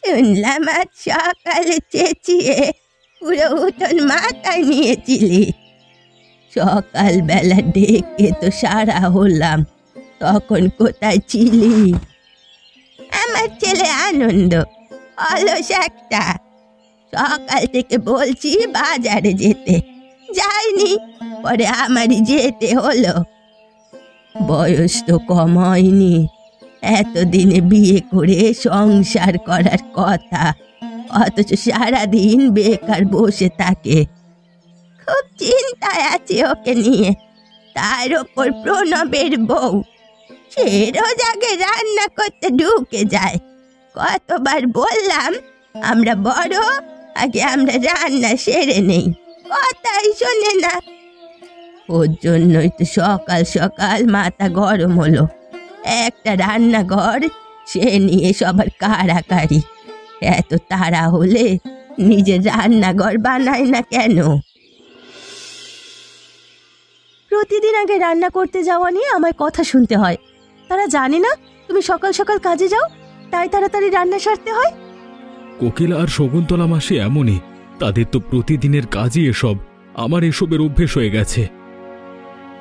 শুনলাম আজ সকালে চেঁচিয়ে পুরো উঠোন মাথায় নিয়েছিলি। সকালবেলা ডেকে তো সারা হলাম, তখন কোথায় ছিলি? আমার ছেলে আনন্দ অলস একটা, সকাল থেকে বলছি বাজারে যেতে, যাইনি। পরে আমারই যেতে হলো। বয়স তো কম হয়নি, এতদিনে বিয়ে করে সংসার করার কথা, অথচ সারাদিন বেকার বসে থাকে। খুব চিন্তায় আছে ওকে নিয়ে। তার ওপর প্রণবের বউ, সে রোজ আগে রান্না করতে ঢুকে যায়। কতবার বললাম আমরা বড়, আগে আমরা রান্না সেরে নেই, কথাই শোনে না। ওর জন্যই তো সকাল সকাল মাথা গরম হলো। একটা রান্নাঘর সে নিয়ে সবার কাড়াকাড়ি। এত তাড়া হলে নিজের রান্নাঘর বানায় না কেন? প্রতিদিন আগে রান্না করতে যাওয়া নিয়ে আমায় কথা শুনতে হয়। তারা জানে না তুমি সকাল সকাল কাজে যাও, তাই তাড়াতাড়ি রান্না সারতে হয়। কোকিলা আর শকুন্তলা মাসি এমনই, তাদের তো প্রতিদিনের কাজই এসব। আমার এসবের অভ্যেস হয়ে গেছে।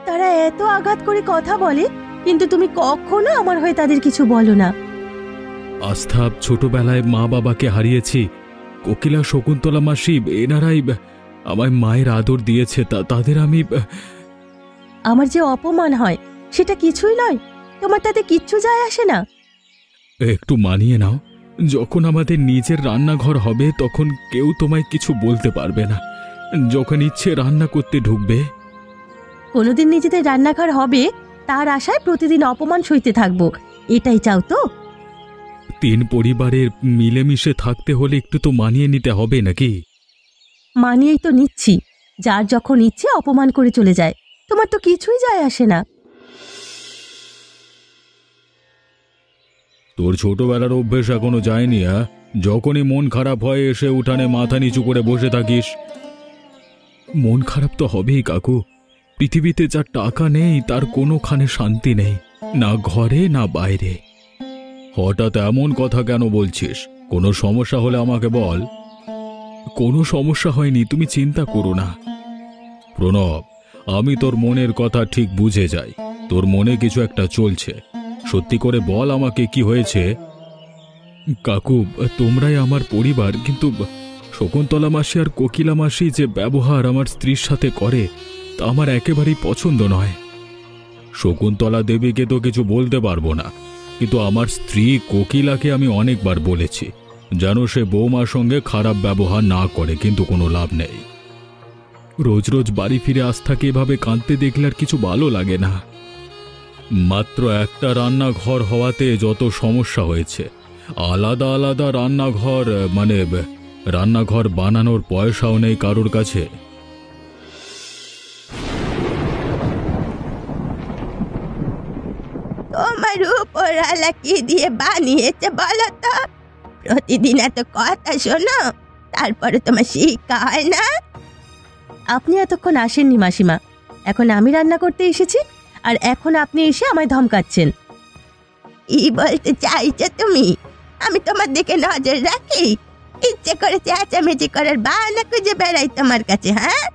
তারা এত আঘাত করে কথা বলে, কিন্তু তুমি কখনো আমার হয়ে তাদের কিছু বলো না। আস্থা, ছোটবেলায় মা বাবাকে হারিয়েছি। কোকিলা, শকুন্তলা মাসি এনারাই আমায় মায়ের আদর দিয়েছে, তাদের আমি। আমার যে অপমান হয় সেটা কিছুই নয়, তোমার তাতে কিচ্ছু যায় আসে না। একটু মানিয়ে নাও, যখন আমাদের নিজের রান্নাঘর হবে তখন কেউ তোমায় কিছু বলতে পারবে না। যখন ইচ্ছে রান্না করতে ঢুকবে। কোনোদিন নিজেদের রান্নাঘর হবে তার আশায় প্রতিদিন অপমান সইতে থাকবো, এটাই চাও তো? তিন পরিবারের মিলেমিশে থাকতে হলে একটু তো মানিয়ে নিতে হবে নাকি? মানিয়েই তো নিচ্ছি। যার যখন ইচ্ছে অপমান করে চলে যায়, তোমার তো কিছুই যায় আসে না। তোর ছোটবেলার অভ্যেস এখনো যায়নি? যখনই মন খারাপ হয় এসে উঠানে মাথা নিচু করে বসে থাকিস। মন খারাপ তো হবেই কাকু। পৃথিবীতে যার টাকা নেই তার কোনোখানে শান্তি নেই, না ঘরে না বাইরে। হঠাৎ এমন কথা কেন বলছিস? কোনো সমস্যা হলে আমাকে বল। কোনো সমস্যা হয়নি, তুমি চিন্তা করো না। প্রণব, আমি তোর মনের কথা ঠিক বুঝে যাই। তোর মনে কিছু একটা চলছে, সত্যি করে বল আমাকে কি হয়েছে। কাকু, তোমরাই আমার পরিবার, কিন্তু শকুন্তলা মাসি আর কোকিলা মাসি যে ব্যবহার আমার স্ত্রীর সাথে করে তা আমার একেবারেই পছন্দ নয়। শকুন্তলা দেবীকে তো কিছু বলতে পারবো না, কিন্তু আমার স্ত্রী কোকিলাকে আমি অনেকবার বলেছি যেন সে বৌমার সঙ্গে খারাপ ব্যবহার না করে, কিন্তু কোনো লাভ নেই। রোজ রোজ বাড়ি ফিরে আস্থাকে এভাবে কাঁদতে দেখলে আর কিছু ভালো লাগে না। মাত্র একটা রান্নাঘর হওয়াতে যত সমস্যা হয়েছে। আলাদা আলাদা রান্নাঘর, মানে রান্নাঘর বানানোর পয়সাও নেই কারোর কাছে। তোমার উপরওয়ালা কি দিয়ে বানিয়েছে বলো তো? প্রতিদিন এত কথা শোনো, তারপরে তোমার শিক্ষা হয় না? আপনি এতক্ষণ আসেননি মাসিমা, এখন আমি রান্না করতে এসেছি, আর এখন আপনি এসে আমায় ধমকাচ্ছেন। কি বলতে চাইছো তুমি? আমি তোমার দিকে নজর রাখি? ইচ্ছে করে চেঁচামেচি করার বাহানা খুঁজে বেড়াই তোমার কাছে? হ্যাঁ,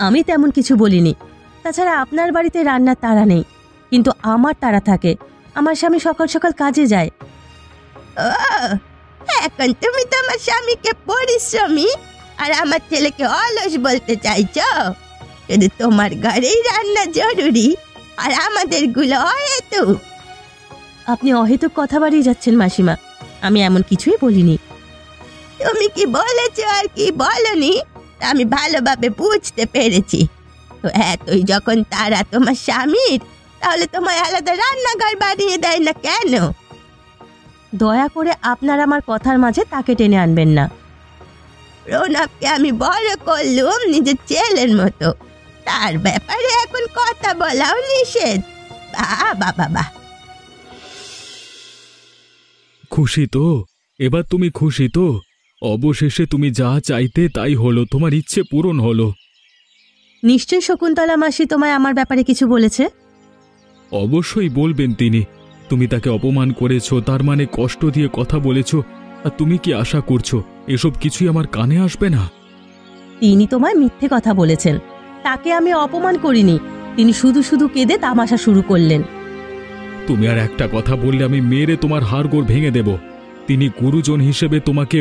আমি তেমন কিছু বলিনি। তাছাড়া আপনার বাড়িতে রান্নার তাড়া নেই, কিন্তু আমার তাড়া থাকে। আমার স্বামী সকাল সকাল কাজে যায়। ও, এখন তুমি তোমার স্বামীকে পরিশ্রমী আর আমার ছেলেকে অলস বলতে চাইছো? যদি তোমার ঘরেই রান্না জরুরি আর আমাদের গুলো অহেতুক। আপনি অহেতুক কথা বাড়িয়ে যাচ্ছেন মাসিমা, আমি এমন কিছুই বলিনি। তুমি কি বলেছো আর কি বলনি আমি ভালোভাবে বুঝতে পেরেছি। তো এতই যখন তারা তোমার স্বামীর, তাহলে তোমায় আলাদা রান্নাঘর বানিয়ে দেয় না কেন? দয়া করে আপনার আমার কথার মাঝে তাকে টেনে আনবেন না। প্রণবকে আমি বড় করলুম নিজের ছেলের মতো, তার ব্যাপারে এখন কথা বলাও নিষেধ। বাবা বাবা। খুশি তো? এবার তুমি খুশি তো? অবশেষে তুমি যা চাইতে তাই হলো, তোমার ইচ্ছে পূরণ হলো। নিশ্চয় শকুন্তলা মাসি তোমায় আমার ব্যাপারে কিছু বলেছে? অবশ্যই বলবেন তিনি। তুমি তাকে অপমান করেছো, তার মানে কষ্ট দিয়ে কথা বলেছো, আর তুমি কি আশা করছো এসব কিছুই আমার কানে আসবে না? তিনি তোমায় মিথ্যে কথা বলেছেন। তাকে আমি অপমান করিনি। তিনি শুধু শুধু কেঁদে তামাশা শুরু করলেন। তুমি আর একটা কথা বললে আমি মেরে তোমার হাড়গোড় ভেঙে দেব। তিনি গুরুজন হিসেবে তোমাকে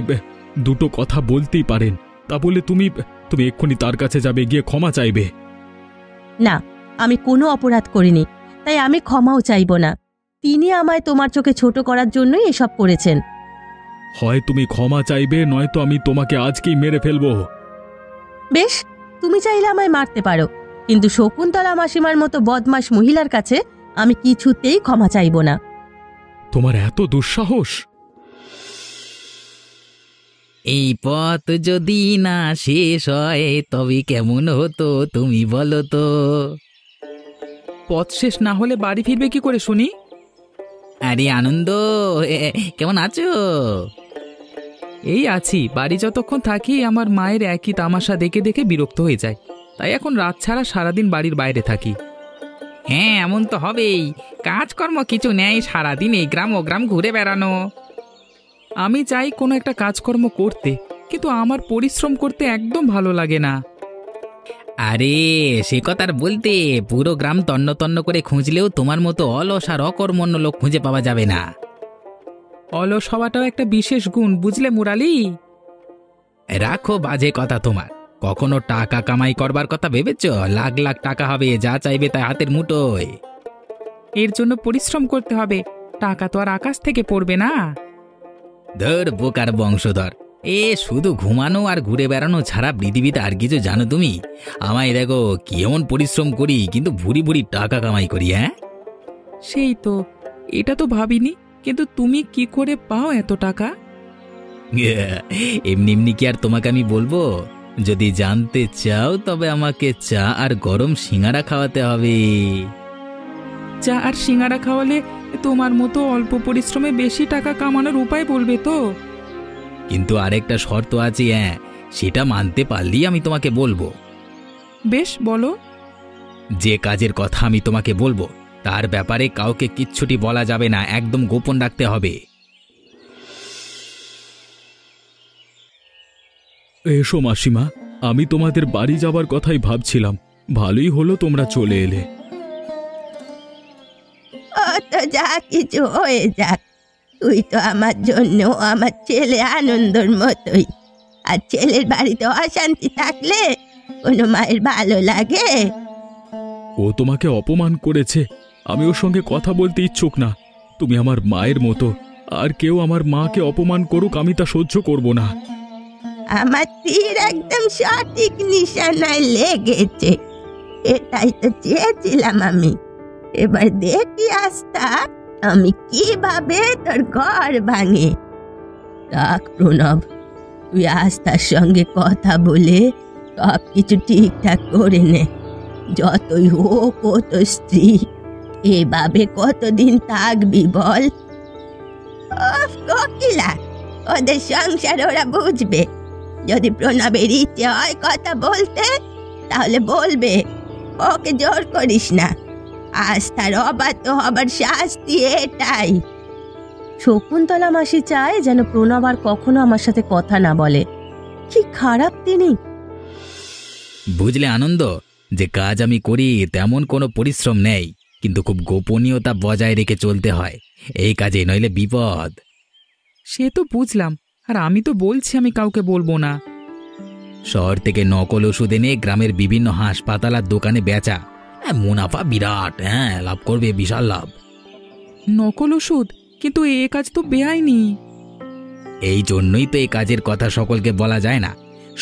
দুটো কথা বলতেই পারেন, তা বলে তুমি তুমি এক্ষুনি তার কাছে যাবে, গিয়ে ক্ষমা চাইবে? না, আমি কোনো অপরাধ করিনি, তাই আমি ক্ষমাও চাইব না। তিনি আমায় তোমার চোখে ছোট করার জন্যই এসব করেছেন। হয় তুমি ক্ষমা চাইবে, নয়তো আমি তোমাকে আজকেই মেরে ফেলবো। বেশ, তুমি চাইলে আমায় মারতে পারো, কিন্তু শকুন্তলা মাসিমার মতো বদমাশ মহিলার কাছে আমি কিছুতেই ক্ষমা চাইব না। তোমার এত দুঃসাহস! এই পথ যদি না শেষ হয় তবে কেমন হতো তুমি বলো তো? পথ শেষ না হলে বাড়ি ফিরবে কি করে শুনি? আরে আনন্দ, কেমন আছো? এই আছি। বাড়ি যতক্ষণ থাকি আমার মায়ের একই তামাশা দেখে দেখে বিরক্ত হয়ে যায়, তাই এখন রাত ছাড়া সারাদিন বাড়ির বাইরে থাকি। হ্যাঁ, এমন তো হবেই। কাজকর্ম কিছু নেই, সারাদিন এই গ্রাম ও গ্রাম ঘুরে বেড়ানো। আমি চাই কোনো একটা কাজকর্ম করতে, কিন্তু আমার পরিশ্রম করতে একদম ভালো লাগে না। আরে সে কথা আর বলতে, পুরো গ্রাম তন্ন তন্ন করে খুঁজলেও তোমার মতো অলস আর অকর্মণ্য লোক খুঁজে পাওয়া যাবে না। অলস হওয়াটাও একটা বিশেষ গুণ, বুঝলে মুরালি? রাখো বাজে কথা তোমার। কখনো টাকা কামাই করবার কথা ভেবেছ? লাখ লাখ টাকা হবে, যা চাইবে তাই হাতের মুঠোয়। এর জন্য পরিশ্রম করতে হবে, টাকা তো আর আকাশ থেকে পড়বে না। ধর বোকার বংশধর, শুধু ঘুমানো আর ঘুরে বেড়ানো ছাড়া পৃথিবীতে আর কিছু জানো তুমি? আমায় দেখো কেমন পরিশ্রম করি, কিন্তু ভুরি ভুরি টাকা কামাই করি। হ্যাঁ, সেই তো, এটা তো ভাবিনি। কিন্তু তুমি কি করে পাও এত টাকা? এমনি এমনি কি আর তোমাকে আমি বলবো? যদি জানতে চাও তবে আমাকে চা আর গরম সিঙ্গারা খাওয়াতে হবে। চা আর সিঙ্গারা খাওয়ালে তোমার মতো অল্প পরিশ্রমে বেশি টাকা কামানোর উপায় বলবে তো? কিন্তু আরেকটা শর্ত আছে, সেটা মানতে পারলেই আমি তোমাকে বলবো। বেশ, বলো। যে কাজের কথা আমি তোমাকে বলবো তার ব্যাপারে কাউকে কিচ্ছুটি বলা যাবে না, একদম গোপন রাখতে হবে। এসো মাসিমা, আমি তোমাদের বাড়ি যাবার কথাই ভাবছিলাম। ভালোই হলো তোমরা চলে এলে। তো যা কিছু হয়ে যাক, তুই তো আমার জন্য আমার ছেলে আনন্দর মতোই। আর ছেলের বাড়িতে অশান্তি থাকলে কোনো মায়ের ভালো লাগে? ও তোমাকে অপমান করেছে, আমি ওর সঙ্গে কথা বলতে ইচ্ছুক না। তুমি আমার মায়ের মতো, আর কেউ আমার মাকে অপমান করুক আমি তা সহ্য করব না। আমার তীর একদম সঠিক নিশানায় লেগেছে, এটাই তো চেয়েছিলাম আমি। এবার দেখি আস্থা আমি কিভাবে তোর ঘর ভাঙে। দেখ প্রণব, তুই আস্থার সঙ্গে কথা বলে সব কিছু ঠিকঠাক করে নে। যতই হোক ও তো স্ত্রী, এভাবে কতদিন থাকবি বল? কোকিলা, ওদের সংসার ওরা বুঝবে। যদি প্রণবের ইচ্ছে হয় কথা বলতে তাহলে বলবে, ওকে জোর করিস না। আস্থার অবাধ্য হবার শাস্তি এটাই। শকুন্তলা মাসি চায় যেন প্রণব আর কখনো আমার সাথে কথা না বলে। কি খারাপ তিনি! বুঝলে আনন্দ, যে কাজ আমি করি তেমন কোনো পরিশ্রম নেই, কিন্তু খুব গোপনীয়তা বজায় রেখে চলতে হয় এই কাজে, নইলে বিপদ। সে তো বুঝলাম, আর আমি তো বলছি আমি কাউকে বলবো না। শহর থেকে নকল ওষুধ এনে গ্রামের বিভিন্ন হাসপাতাল আর দোকানে বেচা, মুনাফা বিরাট। লাভ করবে, বিশাল লাভ। নকল ওষুধ? কিন্তু এ কাজ তো বেআইনি। এই জন্যই তো এই কাজের কথা সকলকে বলা যায় না।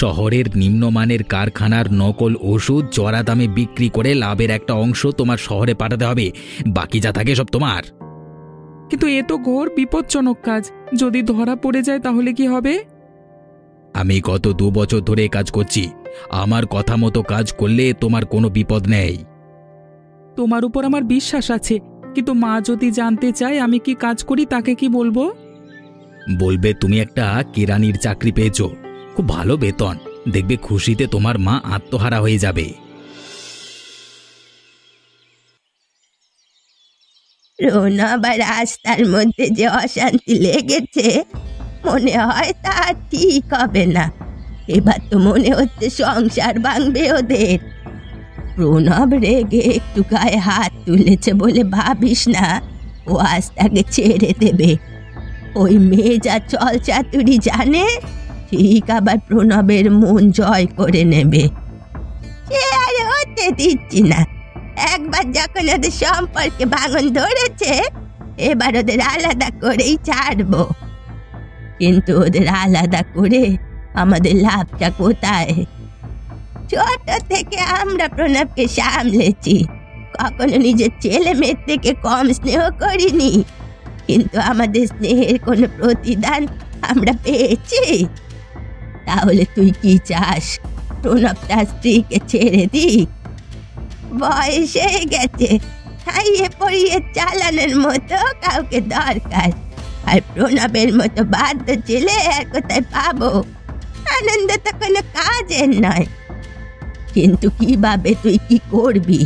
শহরের নিম্নমানের কারখানার নকল ওষুধ চড়া দামে বিক্রি করে লাভের একটা অংশ তোমার শহরে পাঠাতে হবে, বাকি যা থাকে সব তোমার। কিন্তু এ তো ঘোর বিপজ্জনক কাজ, যদি ধরা পড়ে যায় তাহলে কি হবে? আমি গত 2 বছর ধরে কাজ করছি, আমার কথা মতো কাজ করলে তোমার কোনো বিপদ নেই। তোমার উপর আমার বিশ্বাস আছে, কিন্তু মা যদি জানতে চায় আমি কি কাজ করি তাকে কি বলবো? বলবে তুমি একটা কেরানির চাকরি পেয়েছো, খুব ভালো বেতন, দেখবে খুশিতে তোমার মা আত্মহারা হয়ে যাবে। প্রণব আর আস্থার মধ্যে যে অশান্তি লেগেছে মনে হয় তা ঠিক হবে না। এবার তো মনে হচ্ছে সংসার ভাঙবে ওদের। প্রণব রেগে একটু গায়ে হাত তুলেছে বলে ভাবিস না ও আজ তাকে ছেড়ে দেবে। ওই মেয়ে যা চল চাতুরি জানে, ঠিক আবার প্রণবের মন জয় করে নেবে। সে আর হতে দিচ্ছি না। একবার যখন ওদের সম্পর্কে ভাঙন ধরেছে, এবার ওদের আলাদা করেই ছাড়বো। কিন্তু ওদের আলাদা করে আমাদের লাভটা কোথায়? ছোট থেকে আমরা প্রণবকে সামলেছি, কখনো নিজের ছেলে মেয়ের থেকে কম স্নেহ করিনি। কিন্তু আমাদের স্নেহের কোনো প্রতিদান আমরা পেয়েছি? তাহলে তুই কি চাস, প্রণব তার স্ত্রীকে ছেড়ে দিক? বয়স হয়ে গেছে, খাইয়ে পড়িয়ে চালানোর মতো কাউকে দরকার। আর প্রণবের মতো বাধ্য ছেলে আর কোথায় পাবো? আনন্দ তো কোনো কাজের নয়। কিন্তু কিভাবে তুই কি করবি?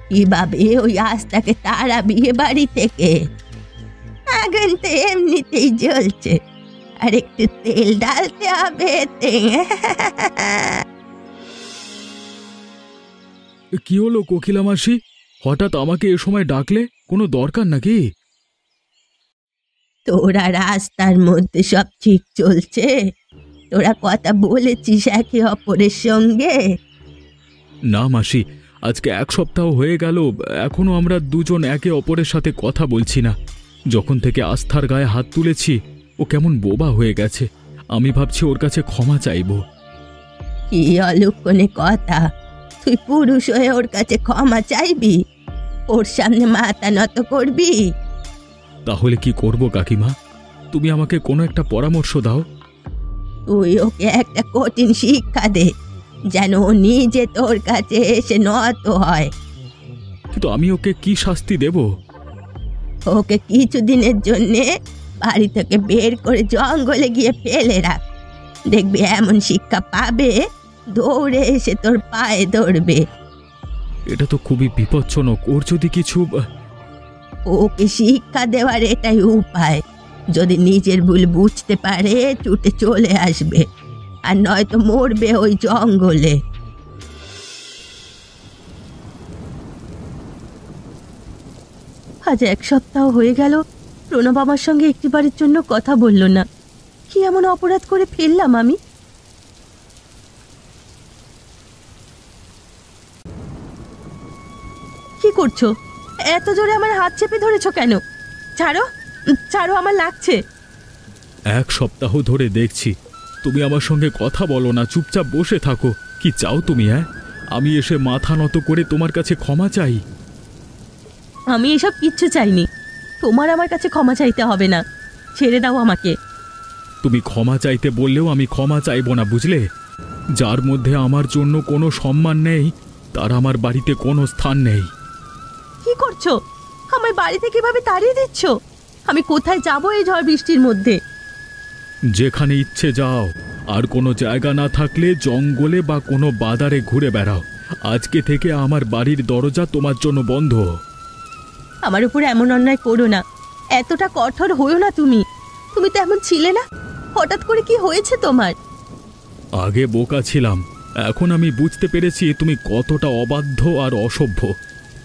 কিভাবে ওই আস্থাকে তারা বিয়ে বাড়ি থেকে? আগুন তো এমনিতেই জ্বলছে, আর একটু তেল ঢালতে হবে। কি হলো কোকিলা মাসি, হঠাৎ আমাকে এ সময় ডাকলে? কোনো দরকার নাকি? তোরা রাস্তার মধ্যে সব ঠিক চলছে? তোরা কথা বলেছিস একে অপরের সঙ্গে? না মাসি, আজকে 1 সপ্তাহ হয়ে গেল, এখনো আমরা দুজন একে অপরের সাথে কথা বলছি না। যখন থেকে আস্থার গায়ে হাত তুলেছি, ও কেমন বোবা হয়ে গেছে। আমি ভাবছি ওর কাছে ক্ষমা চাইব। কি অলক্ষণে কথা! তুই পুরুষ হয়ে ওর কাছে ক্ষমা চাইবি? ওর সামনে মাথা নত করবি? তাহলে কি করব কাকিমা? তুমি আমাকে কোনো একটা পরামর্শ দাও। তুই ওকে একটা কঠিন শিক্ষা দে, যেন ও নিজে তোর কাছে এসে নত হয়। কিন্তু আমি ওকে কি শাস্তি দেব? ওকে কিছুদিনের জন্যে বাড়ি থেকে বের করে জঙ্গলে গিয়ে ফেলে রাখ। দেখবি এমন শিক্ষা পাবে, দৌড়ে এসে তোর পায়ে ধরবে। এটা তো খুবই বিপজ্জনক। ওর যদি কিছু... ওকে শিক্ষা দেওয়ার এটাই উপায়। যদি নিজের ভুল বুঝতে পারে, ছুটে চলে আসবে, আর নয়তো মরবে ওই জঙ্গলে। আজ 1 সপ্তাহ হয়ে গেল প্রণব আমার সঙ্গে একটিবারের জন্য কথা বলল না। কি এমন অপরাধ করে ফেললাম আমি? কি করছো? এত জোরে আমার হাত চেপে ধরেছো কেন? ছাড়ো, ছাড়ো, আমার লাগছে। 1 সপ্তাহ ধরে দেখছি তুমি আমার সঙ্গে কথা বলো না, চুপচাপ বসে থাকো। কি চাও তুমি? আমি এসে মাথা নত করে তোমার কাছে ক্ষমা চাই? আমি এসব কিচ্ছু চাইনি। তোমার আমার কাছে ক্ষমা চাইতে হবে না। ছেড়ে দাও আমাকে। তুমি ক্ষমা চাইতে বললেও আমি ক্ষমা চাইব না, বুঝলে? যার মধ্যে আমার জন্য কোনো সম্মান নেই, তার আমার বাড়িতে কোনো স্থান নেই। কি করছো? আমার বাড়িতে কিভাবে তাড়িয়ে দিচ্ছ? আমি কোথায় যাব এই ঝড় বৃষ্টির মধ্যে? যেখানে ইচ্ছে যাও। আর কোনো জায়গা না থাকলে জঙ্গলে বা কোনো বাজারে ঘুরে বেড়াও। আজকে থেকে আমার বাড়ির দরজা তোমার জন্য বন্ধ। আমার উপরে এমন অন্যায় করো না। এতটা কঠোর হইও না তুমি। তুমি তো এমন ছিলে না। হঠাৎ করে কি হয়েছে তোমার? আগে বোকা ছিলাম, এখন আমি বুঝতে পেরেছি তুমি কতটা অবাধ্য আর অসভ্য।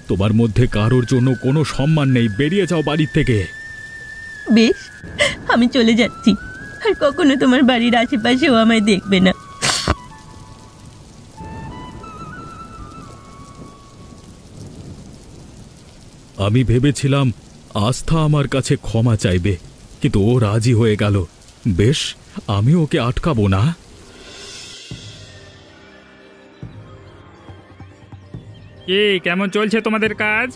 তোমার মধ্যে কারোর জন্য কোনো সম্মান নেই। বেরিয়ে যাও বাড়ির থেকে। বেশ, আমি চলে যাচ্ছি। আর কখনো তোমার বাড়ির আশেপাশেও আমায় দেখবে না। আমি ভেবেছিলাম আস্থা আমার কাছে ক্ষমা চাইবে, কিন্তু ও রাজি হয়ে গেল। বেশ, আমি ওকে আটকাবো না। কি কেমন চলছে তোমাদের কাজ?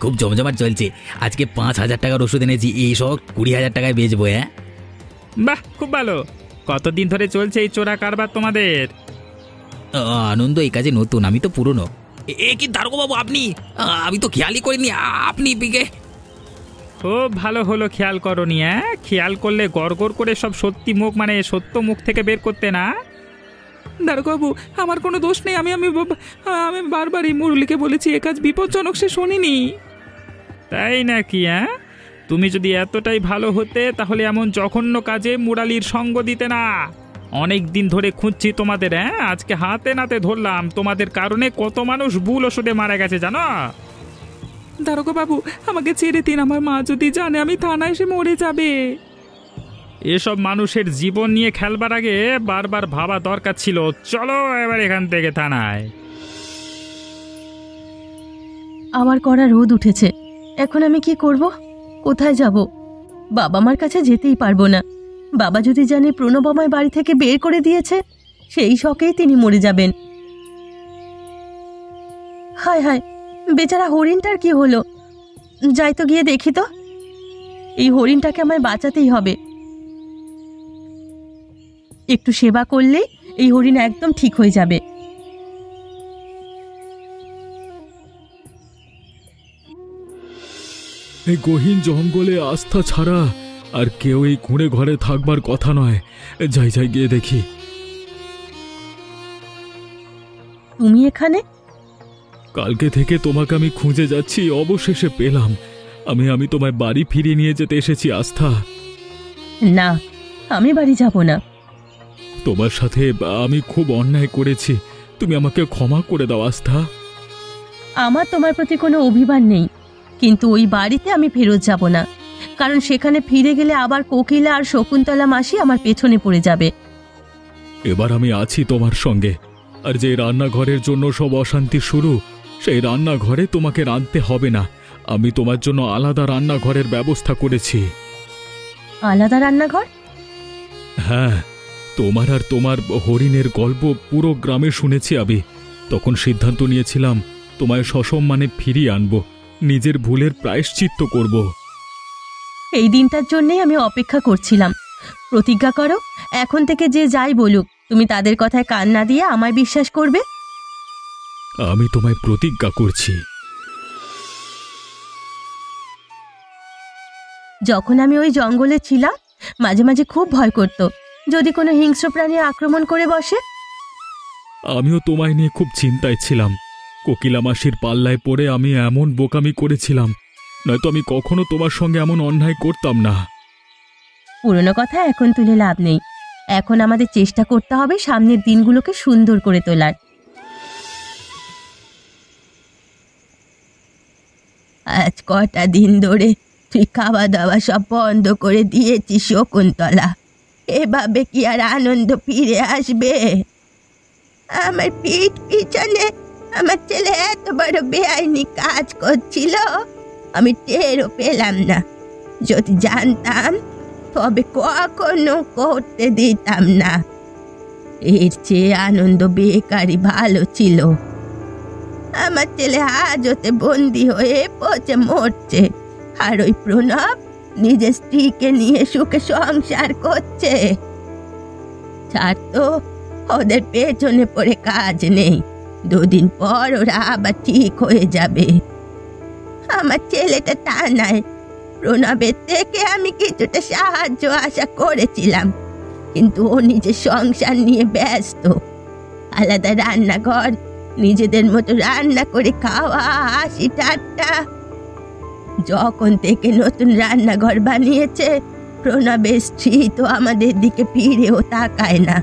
খুব জমজমাট চলছে। আজকে 5,000 টাকার ওষুধ এনেছি, এই সব 20,000 টাকায় বেচবো। বাহ, খুব ভালো। কতদিন ধরে চলছে এই চোরা কারবার তোমাদের? আনন্দ এই কাজে নতুন, আমি তো পুরনো। কি দারোগাবাবু আপনি? আমি তো খেয়ালই করিনি আপনি বিকে। খুব ভালো হলো খেয়াল করনি। খেয়াল করলে গড়গড় করে সব সত্যি মুখ, মানে সত্য মুখ থেকে বের করতে না। দারোগাবাবু, আমার কোনো দোষ নেই। আমি বারবার এই মুরলিকে বলেছি এ কাজ বিপজ্জনক, সে শোনেনি। তাই নাকি? তুমি যদি এতটাই ভালো হতে তাহলে এমন জঘন্য কাজে মুরালির সঙ্গ দিতে না। অনেক দিন ধরে খুঁজছি তোমাদের, আজকে হাতে নাতে ধরলাম। তোমাদের কারণে কত মানুষ ভুল ওষুধে মারা গেছে জানো। দারোগা বাবু, আমাকে ছেড়ে দিন। আমার মা যদি জানে আমি থানায় এসে মরে যাবে। এসব মানুষের জীবন নিয়ে খেলবার আগে বারবার ভাবা দরকার ছিল। চলো এবার এখান থেকে থানায়। আমার কড়া রোদ উঠেছে, এখন আমি কি করব? কোথায় যাব? বাবা মার কাছে যেতেই পারবো না। বাবা যদি জানে প্রণব আমায় বাড়ি থেকে বের করে দিয়েছে, সেই শখেই তিনি মরে যাবেন। হায় হায়, বেচারা হরিণটার কি হলো? যাই তো গিয়ে দেখি তো। এই হরিণটাকে আমায় বাঁচাতেই হবে। একটু সেবা করলেই এই হরিণ একদম ঠিক হয়ে যাবে। এই গহীন জঙ্গলে আস্থা ছাড়া আর কেউ এই কুঁড়ে ঘরে থাকবার কথা নয়। যাই যাই গিয়ে দেখি। তুমি এখানে? কালকে থেকে তোমাকে আমি খুঁজে যাচ্ছি, অবশেষে পেলাম। আমি তোমায় বাড়ি ফিরিয়ে নিয়ে যেতে এসেছি আস্থা। না, আমি বাড়ি যাব না। তোমার সাথে আমি খুব অন্যায় করেছি, তুমি আমাকে ক্ষমা করে দাও আস্থা। আমার তোমার প্রতি কোনো অভিমান নেই, কিন্তু ওই বাড়িতে আমি ফেরত যাব না। কারণ সেখানে ফিরে গেলে আবার কোকিলা আর শকুন্তলা মাসি আমার পেছনে পড়ে যাবে। এবার আমি আছি তোমার সঙ্গে। আর যে রান্নাঘরের জন্য সব অশান্তি শুরু, সেই রান্নাঘরে তোমাকে রাঁধতে হবে না। আমি তোমার জন্য আলাদা রান্নাঘরের ব্যবস্থা করেছি। আলাদা রান্নাঘর? হ্যাঁ, তোমার আর তোমার হরিণের গল্প পুরো গ্রামে শুনেছি আমি। তখন সিদ্ধান্ত নিয়েছিলাম তোমায় সসম্মানে ফিরিয়ে আনব, নিজের ভুলের প্রায়শ্চিত্ত করব। এই দিনটার জন্যই আমি অপেক্ষা করছিলাম। প্রতিজ্ঞা করো, এখন থেকে যে যাই বলুক তুমি তাদের কথায় কান না দিয়ে আমায় বিশ্বাস করবে। আমি তোমায় প্রতিজ্ঞা করছি। যখন আমি ওই জঙ্গলে ছিলাম, মাঝে মাঝে খুব ভয় করত যদি কোনো হিংস্র প্রাণী আক্রমণ করে বসে। আমিও তোমায় নিয়ে খুব চিন্তায় ছিলাম। কোকিলা মাসির পাল্লায় পড়ে আমি এমন বোকামি করেছিলাম, নয়তো আমি কখনো তোমার সঙ্গে এমন অন্যায় করতাম না। পুরনো কথা এখন তুলে লাভ নেই। এখন আমাদের চেষ্টা করতে হবে সামনের দিনগুলোকে সুন্দর করে তোলার। আজ কটা দিন ধরে তুই খাওয়া দাওয়া সব বন্ধ করে দিয়েছিস শকুন্তলা। এভাবে কি আর আনন্দ ফিরে আসবে? আমার পিঠ পিছনে আমার ছেলে এত বড় বেআইনি কাজ করছিল, আমি টেরও পেলাম না। যদি জানতাম তবে কখনো করতে দিতাম না। এর চেয়ে আনন্দ বেকারই ভালো ছিল। আমার ছেলে হাজতে বন্দি হয়ে পচে মরছে, আর ওই প্রণব নিজের স্ত্রীকে নিয়ে সুখে সংসার করছে। ছাড় তো, ওদের পেছনে পড়ে কাজ নেই। দুদিন পর ওরা আবার ঠিক হয়ে যাবে। আমার ছেলেটা টানায়, প্রণবের থেকে আমি কিছুটা সাহায্য আশা করেছিলাম, কিন্তু ও নিজের সংসার নিয়ে ব্যস্ত। আলাদা রান্নাঘর, নিজেদের মতো রান্না করে খাওয়া, হাসি ঠাট্টা। যখন থেকে নতুন রান্নাঘর বানিয়েছে, প্রণবের স্ত্রী তো আমাদের দিকে ফিরেও তাকায় না।